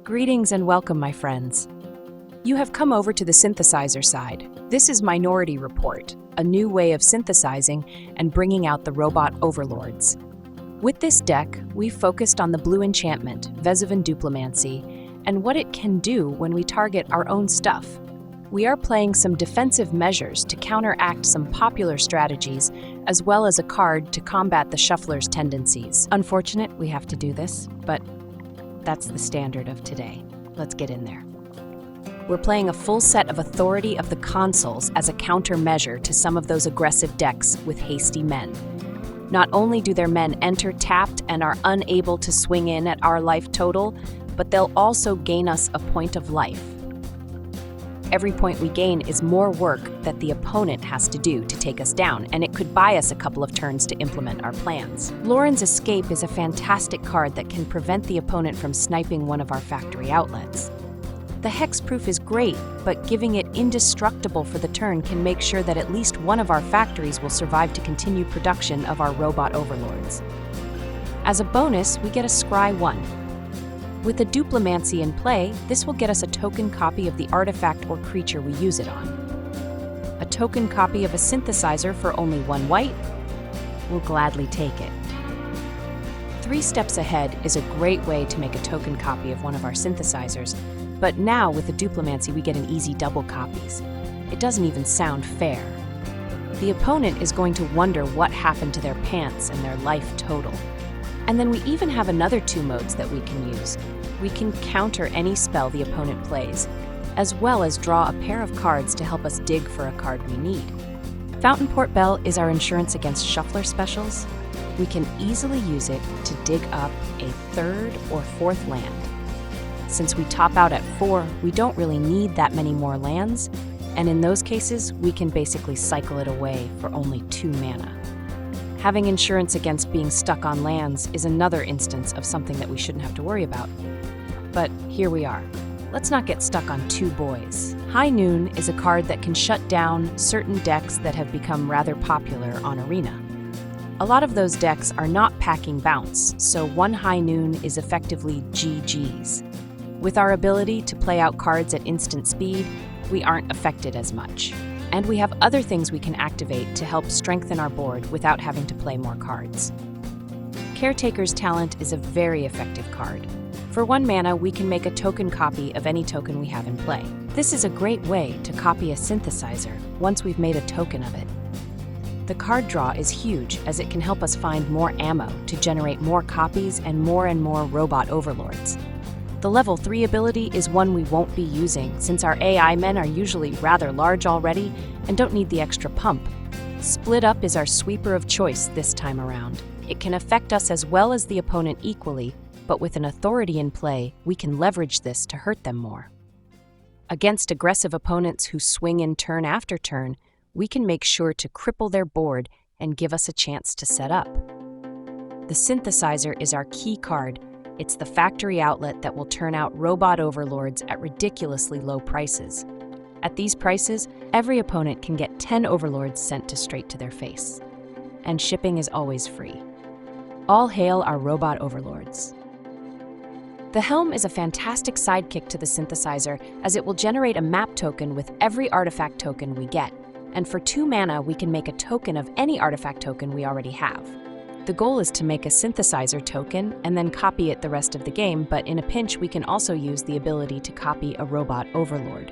Greetings and welcome, my friends. You have come over to the Synthesizer Side. This is Minority Report, a new way of synthesizing and bringing out the robot overlords. With this deck, we focused on the blue enchantment, Vesuvan Duplimancy, and what it can do when we target our own stuff. We are playing some defensive measures to counteract some popular strategies, as well as a card to combat the shuffler's tendencies. Unfortunate we have to do this, but that's the standard of today. Let's get in there. We're playing a full set of Authority of the Consuls as a countermeasure to some of those aggressive decks with hasty men. Not only do their men enter tapped and are unable to swing in at our life total, but they'll also gain us a point of life. Every point we gain is more work that the opponent has to do to take us down, and it could buy us a couple of turns to implement our plans. Loran's Escape is a fantastic card that can prevent the opponent from sniping one of our factory outlets. The hexproof is great, but giving it indestructible for the turn can make sure that at least one of our factories will survive to continue production of our robot overlords. As a bonus, we get a Scry 1. With the Duplimancy in play, this will get us a token copy of the artifact or creature we use it on. A token copy of a synthesizer for only 1 white? We'll gladly take it. 3 steps ahead is a great way to make a token copy of one of our synthesizers, but now with the Duplimancy we get an easy double copies. It doesn't even sound fair. The opponent is going to wonder what happened to their pants and their life total. And then we even have another 2 modes that we can use. We can counter any spell the opponent plays, as well as draw a pair of cards to help us dig for a card we need. Fountainport Bell is our insurance against shuffler specials. We can easily use it to dig up a 3rd or 4th land. Since we top out at 4, we don't really need that many more lands, and in those cases, we can basically cycle it away for only 2 mana. Having insurance against being stuck on lands is another instance of something that we shouldn't have to worry about. But here we are. Let's not get stuck on 2 boys. High Noon is a card that can shut down certain decks that have become rather popular on Arena. A lot of those decks are not packing bounce, so 1 High Noon is effectively GG's. With our ability to play out cards at instant speed, we aren't affected as much. And we have other things we can activate to help strengthen our board without having to play more cards. Caretaker's Talent is a very effective card. For 1 mana, we can make a token copy of any token we have in play. This is a great way to copy a synthesizer once we've made a token of it. The card draw is huge as it can help us find more ammo to generate more copies and more robot overlords. The level 3 ability is one we won't be using since our AI men are usually rather large already and don't need the extra pump. Split Up is our sweeper of choice this time around. It can affect us as well as the opponent equally, but with an authority in play, we can leverage this to hurt them more. Against aggressive opponents who swing in turn after turn, we can make sure to cripple their board and give us a chance to set up. The Synthesizer is our key card. It's the factory outlet that will turn out robot overlords at ridiculously low prices. At these prices, every opponent can get 10 overlords sent straight to their face. And shipping is always free. All hail our robot overlords. The Helm is a fantastic sidekick to the Synthesizer as it will generate a map token with every artifact token we get. And for 2 mana, we can make a token of any artifact token we already have. The goal is to make a synthesizer token and then copy it the rest of the game, but in a pinch we can also use the ability to copy a robot overlord.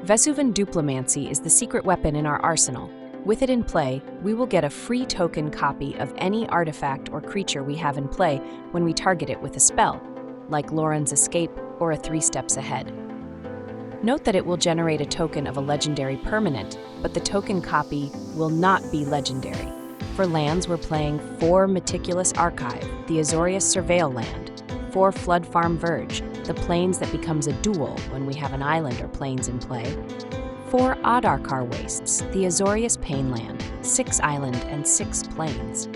Vesuvan Duplimancy is the secret weapon in our arsenal. With it in play, we will get a free token copy of any artifact or creature we have in play when we target it with a spell, like Loran's Escape or a 3 steps ahead. Note that it will generate a token of a legendary permanent, but the token copy will not be legendary. For lands, we're playing 4 Meticulous Archive, the Azorius Surveil land, 4 Floodfarm Verge, the plains that becomes a dual when we have an island or plains in play, 4 Adarkar Wastes, the Azorius Pain land, 6 island and 6 plains.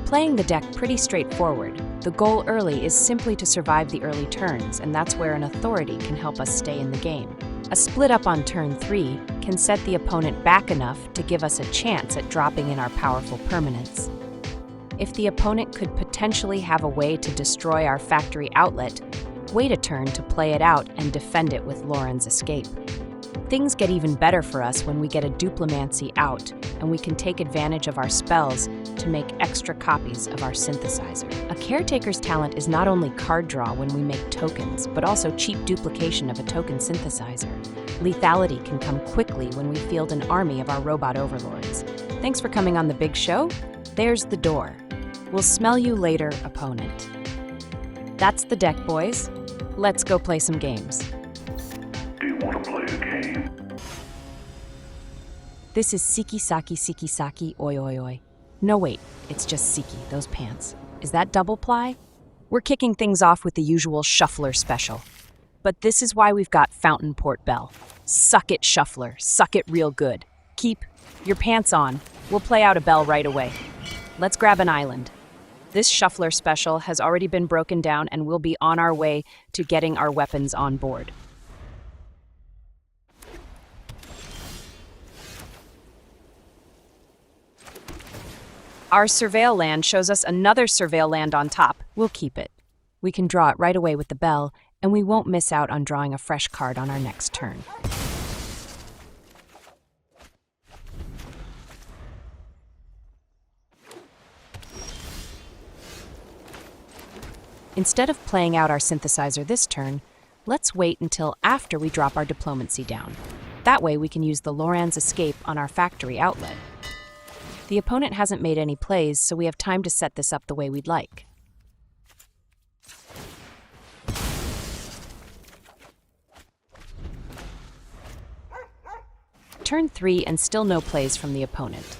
Playing the deck pretty straightforward. The goal early is simply to survive the early turns, and that's where an authority can help us stay in the game. A split up on turn 3 can set the opponent back enough to give us a chance at dropping in our powerful permanents. if the opponent could potentially have a way to destroy our factory outlet, wait a turn to play it out and defend it with Loran's escape. Things get even better for us when we get a Duplimancy out, and we can take advantage of our spells to make extra copies of our synthesizer. A Caretaker's talent is not only card draw when we make tokens, but also cheap duplication of a token synthesizer. Lethality can come quickly when we field an army of our robot overlords. Thanks for coming on the big show. There's the door. We'll smell you later, opponent. That's the deck, boys. Let's go play some games. Do you want to play a game? This is Siki Saki, oi oi oi. No wait, it's just Siki, those pants. Is that double ply? We're kicking things off with the usual shuffler special. But this is why we've got Fountainport Bell. Suck it, shuffler, suck it real good. Keep your pants on. We'll play out a bell right away. Let's grab an island. This shuffler special has already been broken down and we'll be on our way to getting our weapons on board. Our surveil land shows us another surveil land on top. We'll keep it. We can draw it right away with the bell, and we won't miss out on drawing a fresh card on our next turn. Instead of playing out our synthesizer this turn, let's wait until after we drop our Duplimancy down. That way we can use the Loran's escape on our factory outlet. The opponent hasn't made any plays, so we have time to set this up the way we'd like. Turn 3 and still no plays from the opponent.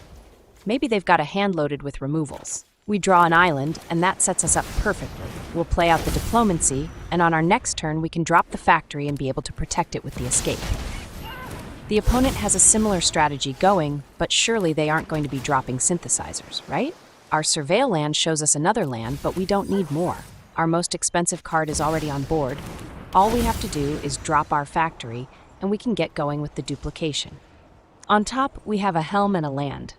Maybe they've got a hand loaded with removals. We draw an island, and that sets us up perfectly. We'll play out the Duplimancy, and on our next turn we can drop the factory and be able to protect it with the escape. The opponent has a similar strategy going, but surely they aren't going to be dropping synthesizers, right? Our surveil land shows us another land, but we don't need more. Our most expensive card is already on board. All we have to do is drop our factory, and we can get going with the duplication. On top, we have a helm and a land.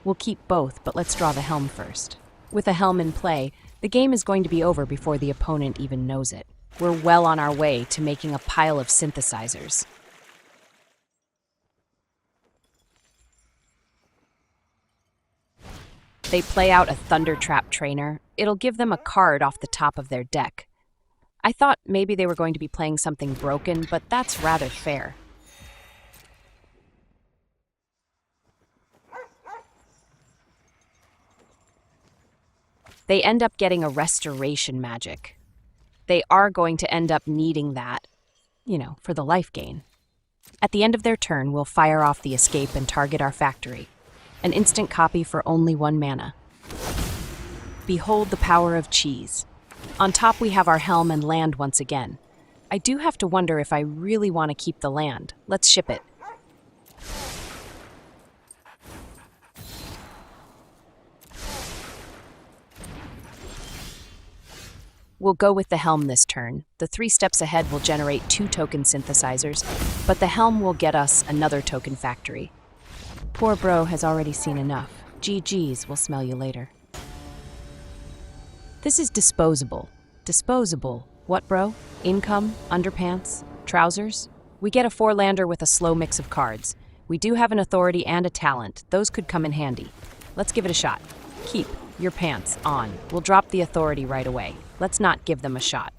We'll keep both, but let's draw the helm first. With a helm in play, the game is going to be over before the opponent even knows it. We're well on our way to making a pile of synthesizers. They play out a Thundertrap Trainer. It'll give them a card off the top of their deck. I thought maybe they were going to be playing something broken, but that's rather fair. They end up getting a Restoration Magic. They are going to end up needing that, for the life gain. At the end of their turn, we'll fire off the escape and target our factory. An instant copy for only 1 mana. Behold the power of cheese. On top we have our helm and land once again. I do have to wonder if I really want to keep the land. Let's ship it. We'll go with the helm this turn. The 3 steps ahead will generate 2 token synthesizers, but the helm will get us another token factory. Poor bro has already seen enough. GG's, we'll smell you later. This is disposable. Disposable. What, bro? Income? Underpants? Trousers? We get a 4-lander with a slow mix of cards. We do have an authority and a talent. Those could come in handy. Let's give it a shot. Keep your pants on. We'll drop the authority right away. Let's not give them a shot.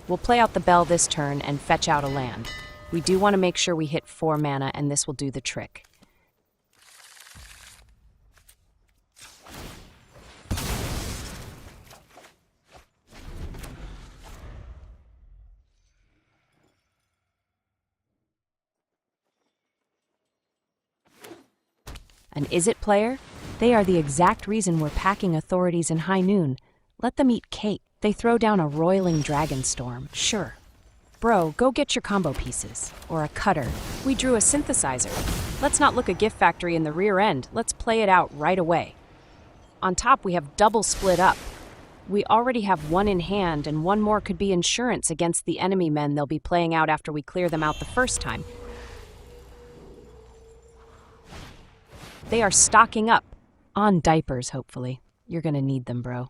We'll play out the bell this turn and fetch out a land. We do want to make sure we hit 4 mana, and this will do the trick. And is it, player? They are the exact reason we're packing authorities in high noon. Let them eat cake. They throw down a roiling dragon storm. Sure. Bro, go get your combo pieces. Or a cutter. We drew a synthesizer. Let's not look a gift factory in the rear end. Let's play it out right away. On top, we have double split up. We already have 1 in hand, and 1 more could be insurance against the enemy men they'll be playing out after we clear them out the first time. They are stocking up. On diapers, hopefully. You're gonna need them, bro.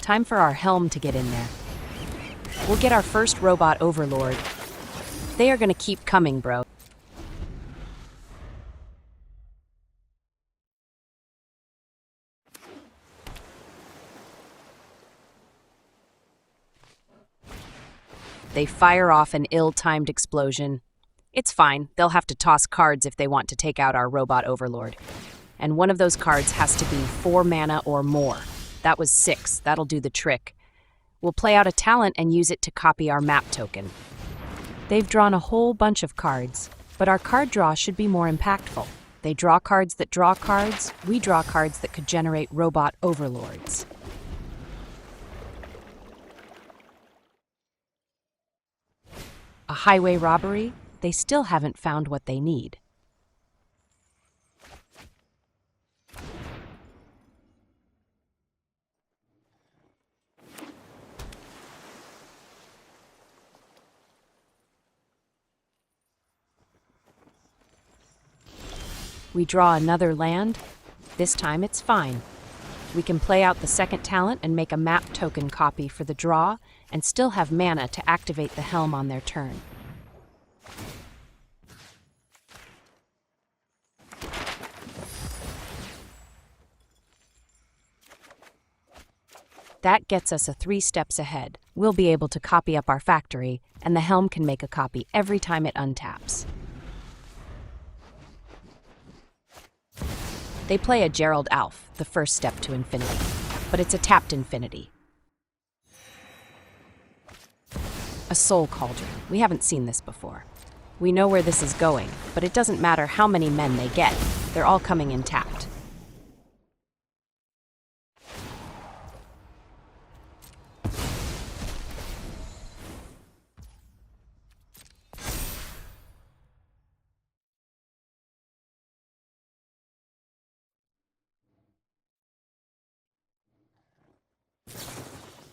Time for our helm to get in there. We'll get our first robot overlord. They are gonna keep coming, bro. They fire off an ill-timed explosion. It's fine, they'll have to toss cards if they want to take out our robot overlord. And one of those cards has to be 4 mana or more. That was 6, that'll do the trick. We'll play out a talent and use it to copy our map token. They've drawn a whole bunch of cards, but our card draw should be more impactful. They draw cards that draw cards, we draw cards that could generate robot overlords. A highway robbery? They still haven't found what they need. We draw another land. This time it's fine. We can play out the second talent and make a map token copy for the draw and still have mana to activate the helm on their turn. That gets us 3 steps ahead. We'll be able to copy up our factory, and the helm can make a copy every time it untaps. They play a Gerald Alf, the first step to infinity, but it's a tapped infinity. A soul cauldron. We haven't seen this before. We know where this is going, but it doesn't matter how many men they get. They're all coming in tapped.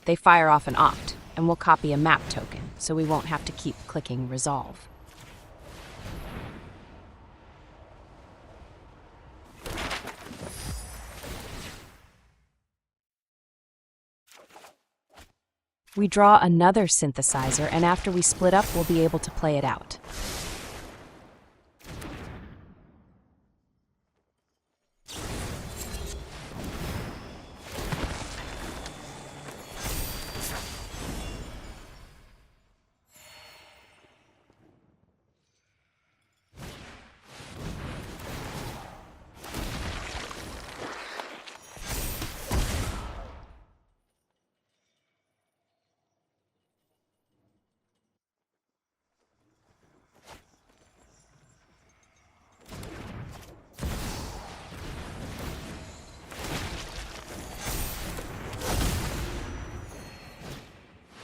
They fire off an opt, and we'll copy a map token, so we won't have to keep clicking resolve. We draw another synthesizer, and after we split up, we'll be able to play it out.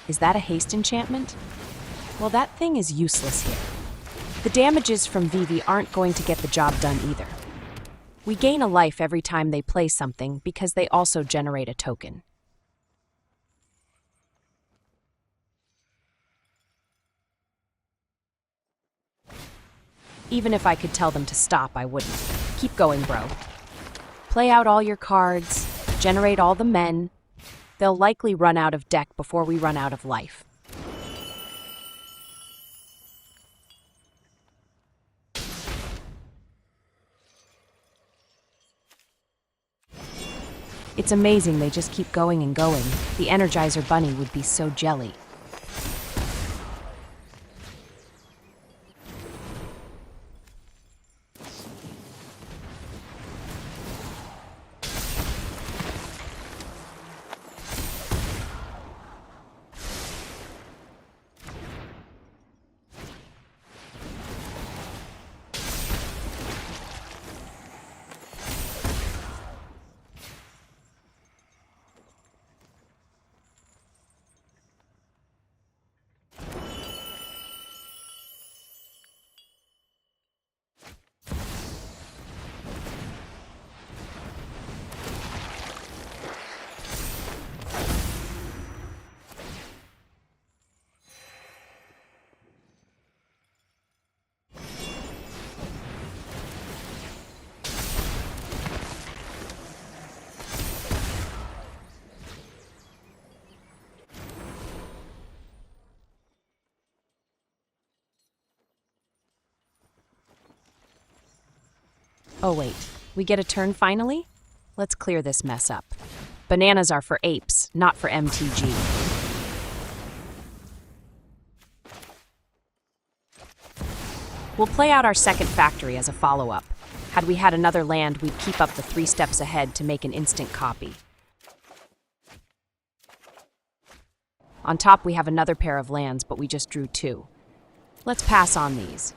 Is that a haste enchantment? Well, that thing is useless here. The damages from Vivi aren't going to get the job done either. We gain a life every time they play something because they also generate a token. Even if I could tell them to stop, I wouldn't. Keep going, bro. Play out all your cards, generate all the men. They'll likely run out of deck before we run out of life. It's amazing they just keep going and going. The Energizer Bunny would be so jelly. Oh wait, we get a turn finally? Let's clear this mess up. Bananas are for apes, not for MTG. We'll play out our second factory as a follow-up. Had we had another land, we'd keep up the 3 steps ahead to make an instant copy. On top, we have another pair of lands, but we just drew 2. Let's pass on these.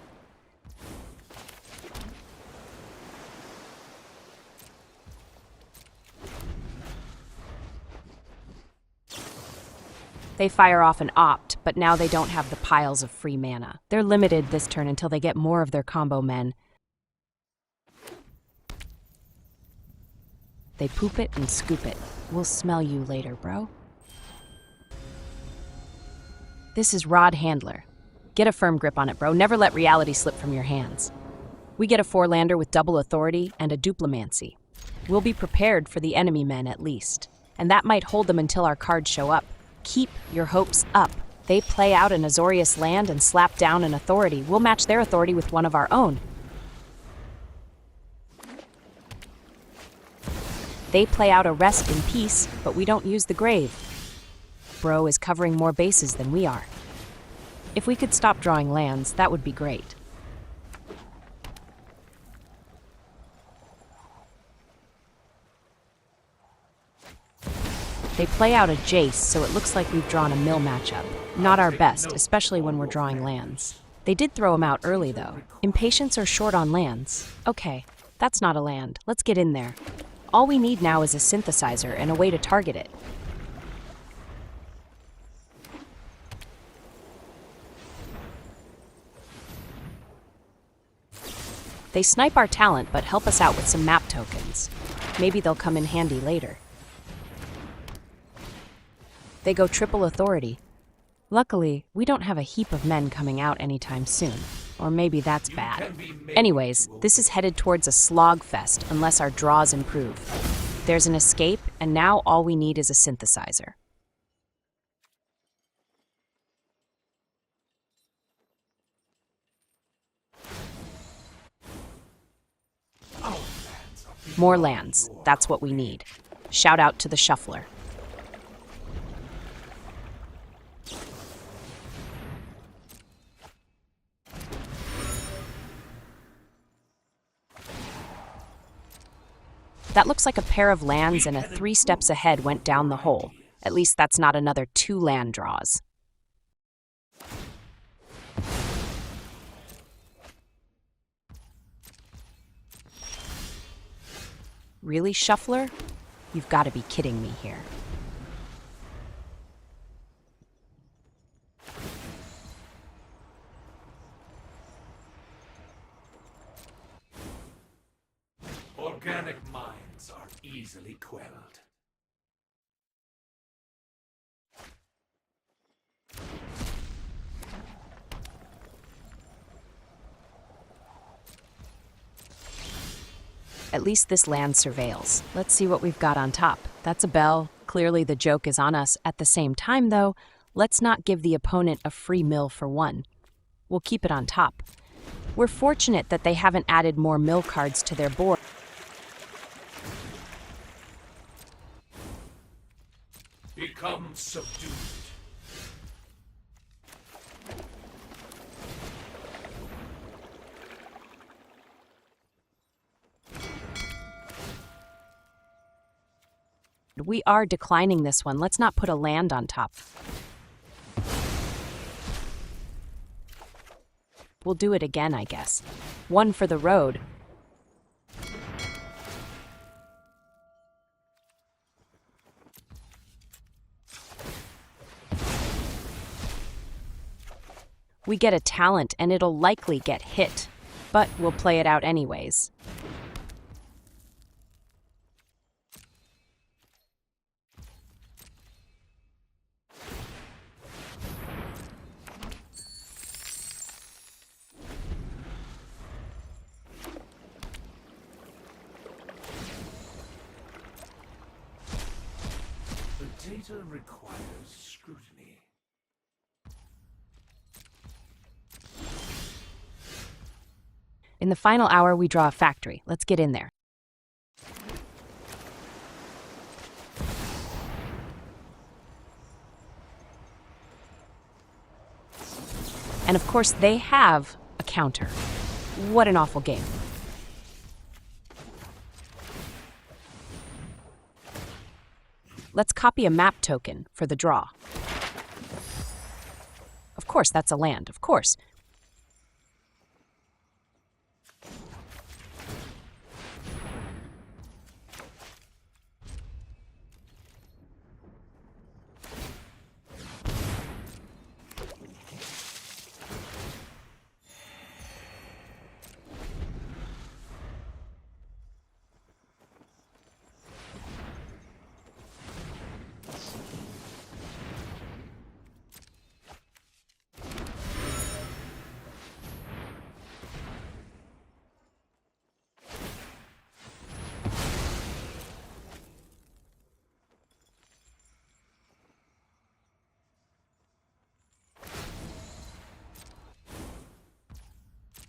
They fire off an opt, but now they don't have the piles of free mana. They're limited this turn until they get more of their combo men. They poop it and scoop it. We'll smell you later, bro. This is Rod Handler. Get a firm grip on it, bro. Never let reality slip from your hands. We get a 4-lander with double authority and a Duplimancy. We'll be prepared for the enemy men at least, and that might hold them until our cards show up. Keep your hopes up. They play out an Azorius land and slap down an authority. We'll match their authority with one of our own. They play out a rest in peace, but we don't use the grave. Bro is covering more bases than we are. If we could stop drawing lands, that would be great. They play out a Jace, so it looks like we've drawn a mill matchup. Not our best, especially when we're drawing lands. They did throw him out early, though. Impatience or short on lands? Okay, that's not a land. Let's get in there. All we need now is a synthesizer and a way to target it. They snipe our talent, but help us out with some map tokens. Maybe they'll come in handy later. They go triple authority. Luckily, we don't have a heap of men coming out anytime soon. Or maybe that's bad. Anyways, this is headed towards a slog fest unless our draws improve. There's an escape, and now all we need is a synthesizer. More lands. That's what we need. Shout out to the shuffler. That looks like a pair of lands and a 3 steps ahead went down the hole. At least that's not another 2 land draws. Really, Shuffler? You've got to be kidding me here. Organic minds are easily quelled. At least this land surveils. Let's see what we've got on top. That's a bell. Clearly the joke is on us. At the same time, though, let's not give the opponent a free mill for one. We'll keep it on top. We're fortunate that they haven't added more mill cards to their board. Become subdued. We are declining this one. Let's not put a land on top. We'll do it again, I guess. One for the road. We get a talent and it'll likely get hit, but we'll play it out anyways. The data requires scrutiny. In the final hour, we draw a factory. Let's get in there. And of course, they have a counter. What an awful game. Let's copy a map token for the draw. Of course, that's a land, of course.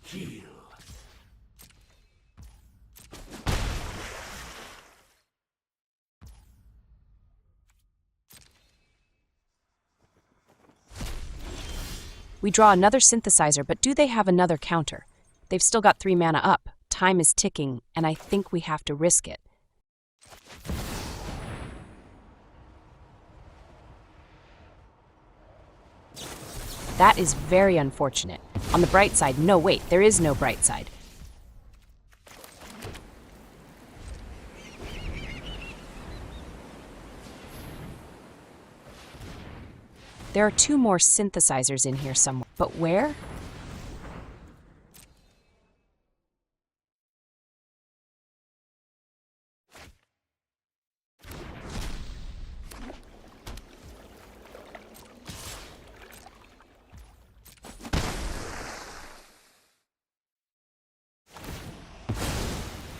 Heal. We draw another synthesizer, but do they have another counter? They've still got 3 mana up. Time is ticking, and I think we have to risk it. That is very unfortunate. On the bright side, no, wait, there is no bright side. There are 2 more synthesizers in here somewhere, but where?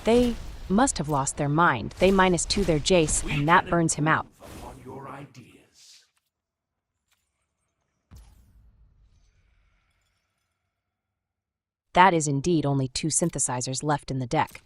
They must have lost their mind. They -2 their Jace, and that burns him out. Upon your ideas. That is indeed only 2 synthesizers left in the deck.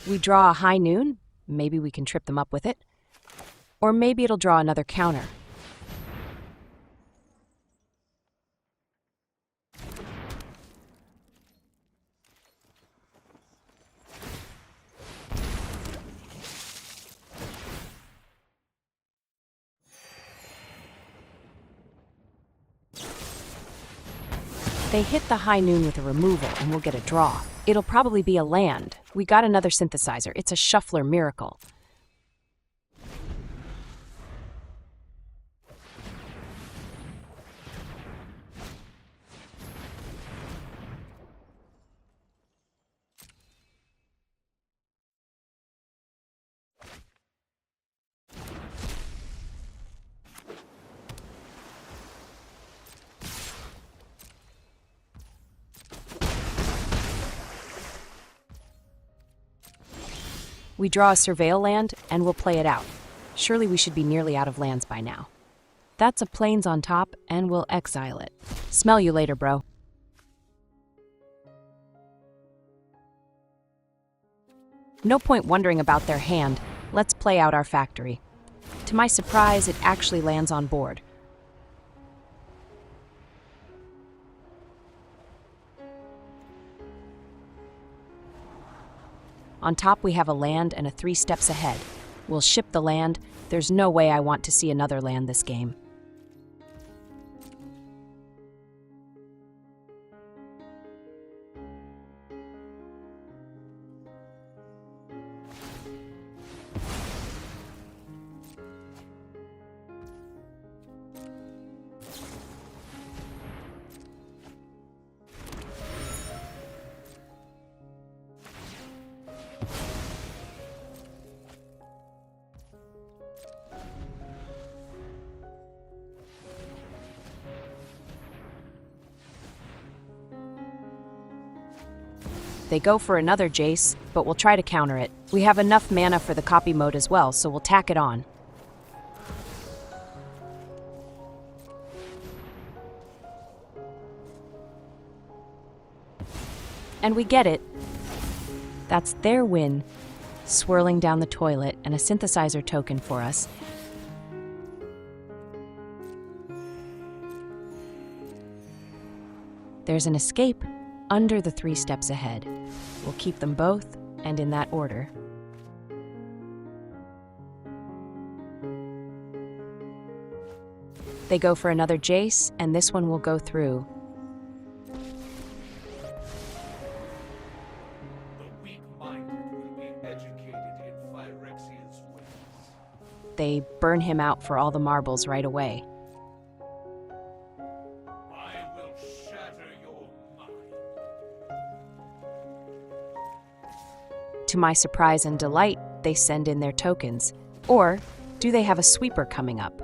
We draw a high noon, maybe we can trip them up with it. Or maybe it'll draw another counter. They hit the high noon with a removal and we'll get a draw. It'll probably be a land. We got another synthesizer. It's a shuffler miracle. We draw a Surveil land, and we'll play it out. Surely we should be nearly out of lands by now. That's a Plains on top, and we'll exile it. Smell you later, bro. No point wondering about their hand. Let's play out our factory. To my surprise, it actually lands on board. On top, we have a land and a 3 steps ahead. We'll ship the land. There's no way I want to see another land this game. They go for another Jace, but we'll try to counter it. We have enough mana for the copy mode as well, so we'll tack it on. And we get it. That's their win. Swirling down the toilet and a synthesizer token for us. There's an escape under the 3 steps ahead. We'll keep them both, and in that order. They go for another Jace, and this one will go through. They burn him out for all the marbles right away. I will shatter your mind. To my surprise and delight, they send in their tokens. Or do they have a sweeper coming up?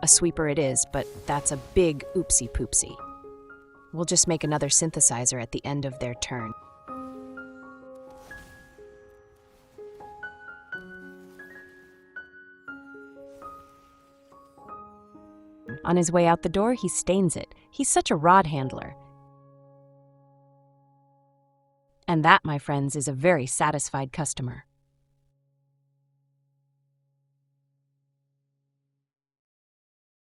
A sweeper it is, but that's a big oopsie poopsie. We'll just make another synthesizer at the end of their turn. On his way out the door, he stains it. He's such a rod handler. And that, my friends, is a very satisfied customer.